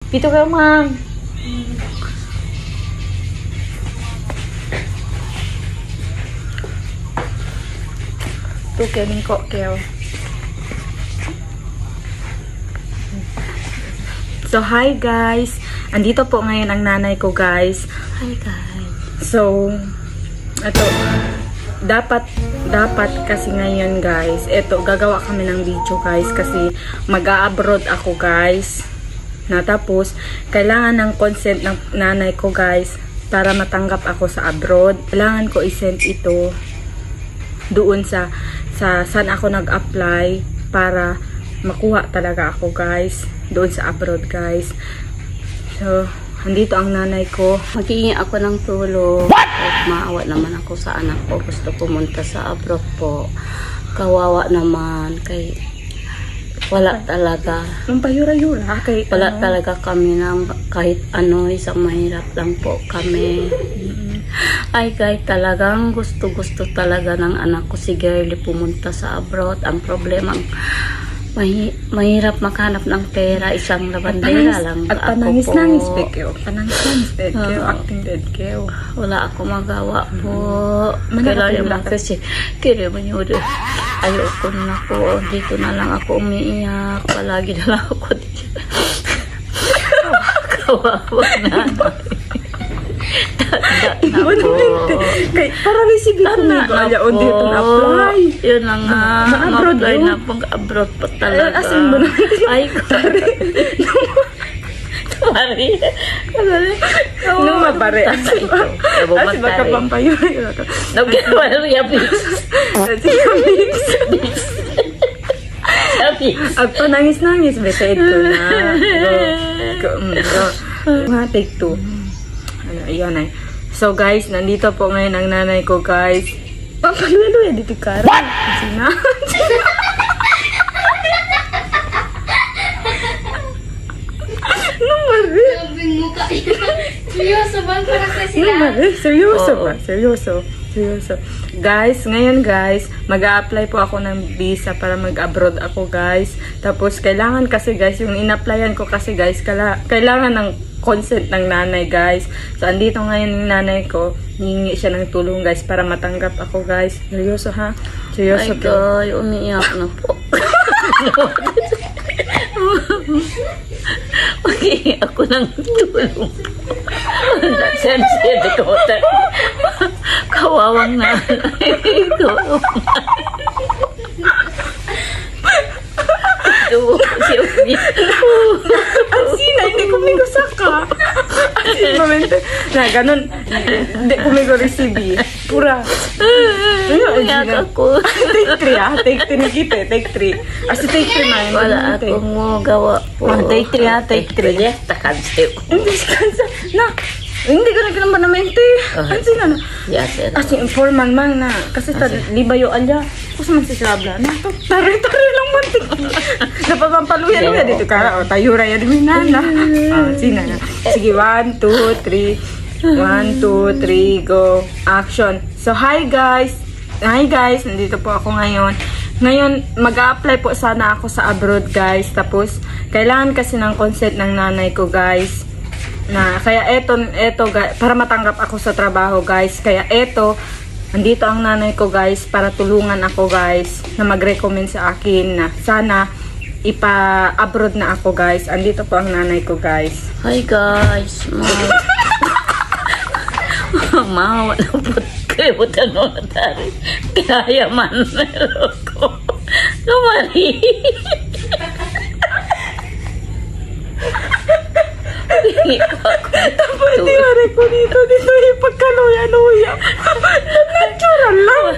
Pito kayo, ma'am. Kening ko kayo. So, hi guys. Andito po ngayon ang nanay ko, guys. Hi guys. So, ito. Dapat kasi ngayon, guys. Ito, gagawa kami ng video, guys. Kasi mag-a-abroad ako, guys. Na tapos, kailangan ng consent ng nanay ko, guys. Para matanggap ako sa abroad. Kailangan ko i-send ito doon sa saan ako nag-apply para makuha talaga ako, guys, doon sa abroad, guys. So, andito ang nanay ko. Maghihingi ako ng tulong. At maawa naman ako sa anak ko. Gusto pumunta sa abroad po. Kawawa naman. Kay wala talaga. Nung payura-yura. Wala talaga kami ng kahit ano. Isang mahirap lang po kami. Ay guys, talagang gusto talaga ng anak ko si Girlie pumunta sa abroad. Ang problema, mahirap maghanap ng pera. Isang labandera lang at ako panangis-nangis po. Panangis-nangis acting dead kayo. Wala ako magawa po. Kailangan naman kasi kaya mo yun. Ayoko na po. Dito na lang ako umiiyak. Palagi na lang ako dito. Kawawa na. Para receive ko na ayaw dito na apply. Yun na nga. Ma-apply na pag-abroad pa talaga. Asin mo na. Ay, kare. Nung mapare. Asin baka pampayo. Nagkawalya, please. At panangis-nangis. Besa ito na. Take two. Ayan ay. So guys, nandito po ngayon ang nanay ko, guys. Pampaluya dito kara. Sina. Numari. Seryoso ba? Parang kasi sila. Numari. Seryoso ba? Seryoso. Guys, ngayon guys, mag-a-apply po ako ng visa para mag-abroad ako, guys. Tapos, kailangan kasi guys, yung in-applyan ko kasi guys, kailangan ng consent ng nanay, guys. So, andito ngayon yung nanay ko. Hihingi siya ng tulong, guys, para matanggap ako, guys. Seryoso, ha? Seryoso po. Ay, umiiyak na po. Maghihingi ako ng tulong. Sensitive ko. Kawawang nanay ko. Asina, hindi kumigo ka. Asina, momente. Na, ganun. Hindi kumigo receive. Pura. Umiyak ako. Take 3, ha? Take 3 na kita, take 3. Asi take 3 na yun. Wala akong magawa po. Take 3, ha? Take 3. Yes, takansiw. Hindi, kansa. Na, hindi ko na kinambanamente. Ansi na na. Yes, sir. Asi, informal man na. Kasi libayo alya. Kus man si Sabla. Na, tari lang mantik. Napapampaluyan mo dito ka. O, tayo raya din na. Sina na. Sige, 1, 2, 3. 1, 2, 3, go. Action. So, hi guys. Nandito po ako ngayon. Ngayon, mag-a-apply po sana ako sa abroad, guys. Tapos, kailangan kasi ng consent ng nanay ko, guys. Kaya eto guys, para matanggap ako sa trabaho, guys. Kaya eto, andito ang nanay ko, guys, para tulungan ako, guys, na mag-recommend sa akin na sana ipa-abroad na ako, guys. Andito po ang nanay ko, guys. Hi guys. Mawa na po kayo tanong tari. Kaya man meron ko. Lumari. Tapos di ko dito yung pagkaluya-luya. Natural lang.